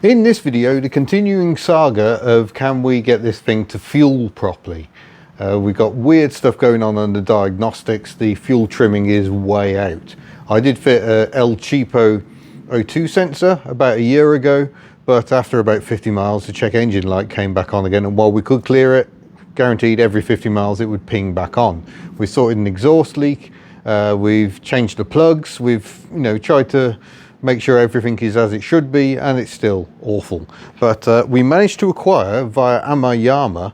In this video, the continuing saga of can we get this thing to fuel properly. We've got weird stuff going on the diagnostics. The fuel trimming is way out. I did fit a L251 O2 sensor about a year ago, but after about 50 miles the check engine light came back on again, and while we could clear it, guaranteed every 50 miles it would ping back on. We sorted an exhaust leak, we've changed the plugs, we've tried to make sure everything is as it should be, and it's still awful. But we managed to acquire via Amayama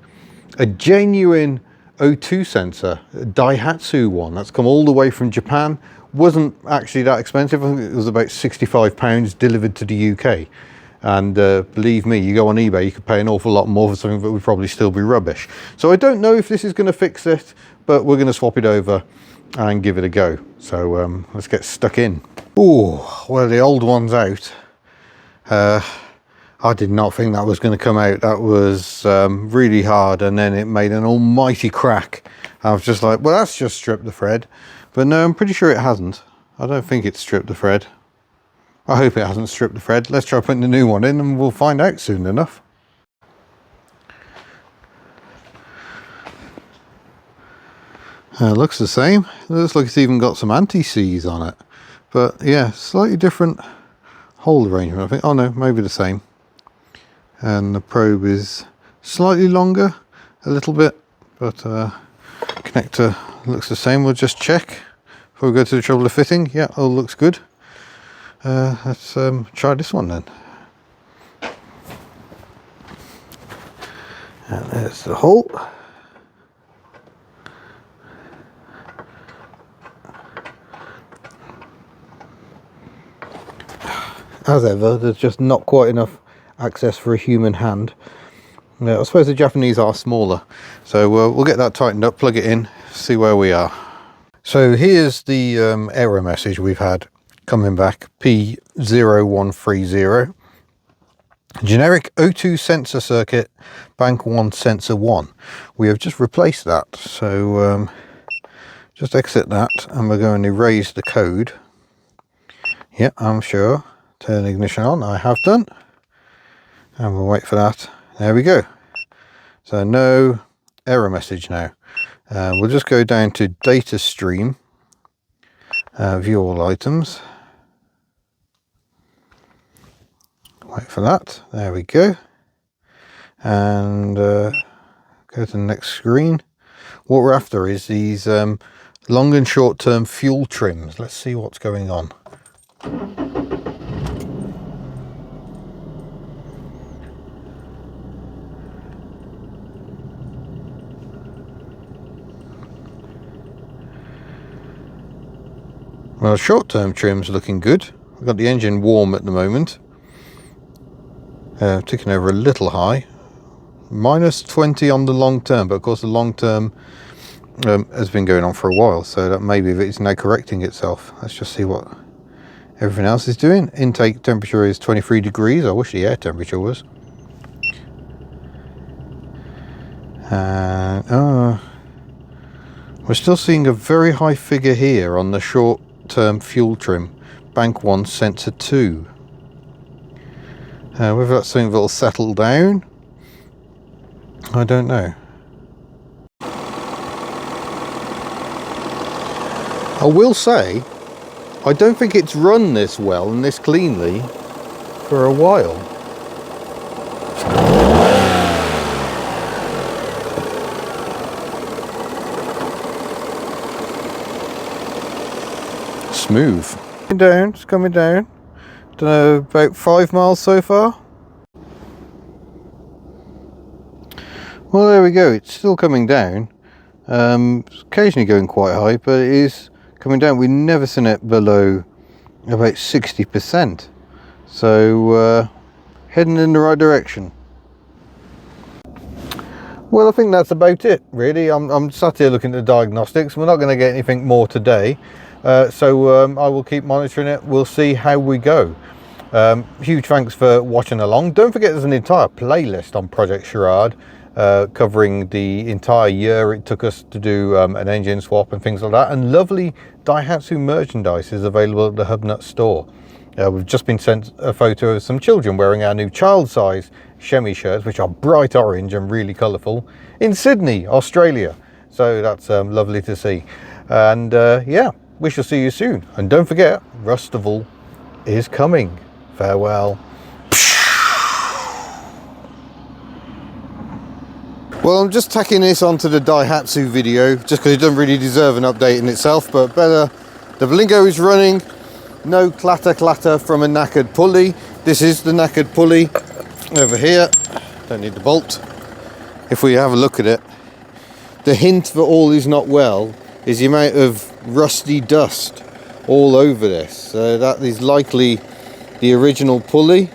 a genuine O2 sensor, a Daihatsu one that's come all the way from Japan. Wasn't actually that expensive. I think it was about £65 delivered to the UK. And believe me, you go on eBay, you could pay an awful lot more for something that would probably still be rubbish. So I don't know if this is going to fix it, but we're going to swap it over and give it a go. So let's get stuck in. Oh, well, the old one's out. I did not think that was going to come out. That was really hard, and then it made an almighty crack. I was just like, well, that's just stripped the thread. But no, I'm pretty sure it hasn't. I don't think it's stripped the thread. I hope it hasn't stripped the thread. Let's try putting the new one in and we'll find out soon enough. Looks the same. It looks like it's even got some anti-seize on it. But yeah, slightly different hole arrangement, I think. Oh no, maybe the same. And the probe is slightly longer, a little bit, but connector looks the same. We'll just check before we go to the trouble of fitting. Yeah, all looks good. Let's try this one then. And there's the hole. As ever, there's just not quite enough access for a human hand. I suppose the Japanese are smaller, so we'll get that tightened up, plug it in, see where we are. So here's the error message we've had coming back. P0130, generic O2 sensor circuit, bank 1 sensor 1. We have just replaced that, so just exit that and we're going to erase the code. Yeah, I'm sure. Turn ignition on, I have done, and we'll wait for that. There we go. So no error message now. We'll just go down to data stream, view all items, wait for that. There we go, and go to the next screen. What we're after is these long and short term fuel trims. Let's see what's going on. Well, short-term trim's looking good. I've got the engine warm at the moment. Ticking over a little high. -20 on the long term, but of course the long term has been going on for a while, so that maybe it's now correcting itself. Let's just see what everything else is doing. Intake temperature is 23 degrees. I wish the air temperature was. We're still seeing a very high figure here on the short term fuel trim, bank 1 sensor 2. Whether that's something that'll settle down, I don't know. I will say, I don't think it's run this well and this cleanly for a while. Smooth. It's coming down. Don't know, about 5 miles so far. Well, there we go. It's still coming down. It's occasionally going quite high, but it is coming down. We've never seen it below about 60%. So heading in the right direction. Well, I think that's about it, really. I'm sat here looking at the diagnostics. We're not going to get anything more today. So I will keep monitoring it. We'll see how we go. Huge thanks for watching along. Don't forget there's an entire playlist on Project Charade covering the entire year it took us to do an engine swap and things like that. And lovely Daihatsu merchandise is available at the Hubnut store. We've just been sent a photo of some children wearing our new child size chemise shirts, which are bright orange and really colourful, in Sydney, Australia. So that's lovely to see. And yeah, we shall see you soon. And don't forget, Rustival is coming. Farewell. Well, I'm just tacking this onto the Daihatsu video, just because it doesn't really deserve an update in itself, but better. The Berlingo is running. No clatter from a knackered pulley. This is the knackered pulley over here. Don't need the bolt. If we have a look at it, the hint that all is not well is the amount of rusty dust all over this. So that is likely the original pulley.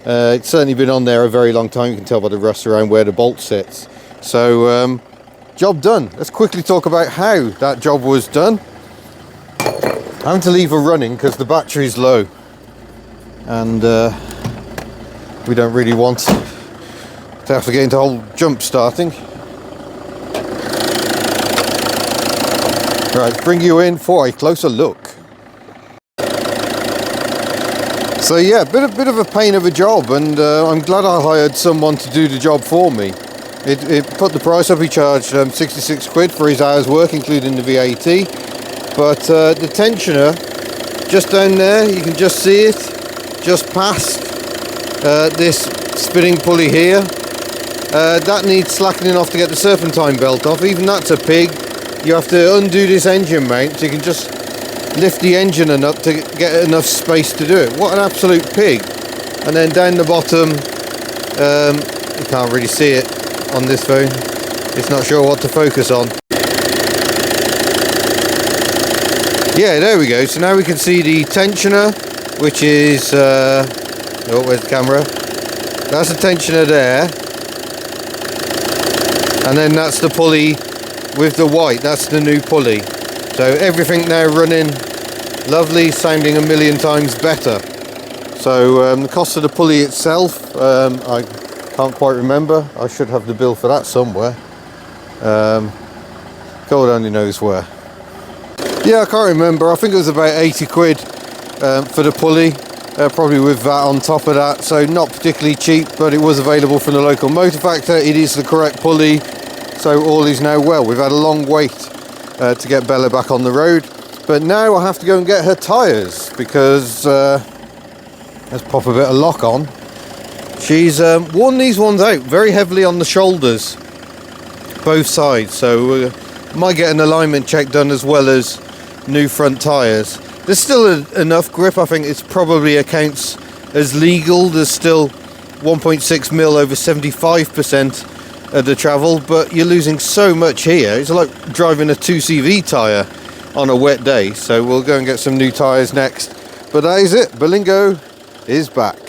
It's certainly been on there a very long time. You can tell by the rust around where the bolt sits. So job done. Let's quickly talk about how that job was done. I'm having to leave her running because the battery's low, and we don't really want to have to get into whole jump starting. Right, let's bring you in for a closer look. So yeah, bit of a pain of a job, and I'm glad I hired someone to do the job for me. It put the price up. He charged 66 quid for his hours work, including the VAT. But the tensioner, just down there, you can just see it, just past this spinning pulley here. That needs slackening off to get the serpentine belt off. Even that's a pig. You have to undo this engine mount, so you can just lift the engine up to get enough space to do it. What an absolute pig. And then down the bottom, you can't really see it on this phone. It's not sure what to focus on. Yeah, there we go. So now we can see the tensioner, which is oh, where's the camera? That's the tensioner there, and then that's the pulley with the white. That's the new pulley. So everything now running lovely, sounding a million times better. So the cost of the pulley itself, I can't quite remember. I should have the bill for that somewhere. God only knows where. Yeah, I can't remember. I think it was about 80 quid for the pulley, probably with that on top of that. So not particularly cheap, but it was available from the local motor factor. It is the correct pulley, so all is now well. We've had a long wait to get Bella back on the road, but now I have to go and get her tyres because let's pop a bit of lock on. She's worn these ones out very heavily on the shoulders, both sides, so might get an alignment check done as well as new front tyres. There's still enough grip. I think it's probably accounts as legal. There's still 1.6 mil over 75% of the travel, but you're losing so much here. It's like driving a 2CV tyre on a wet day. So we'll go and get some new tyres next. But that is it. Berlingo is back.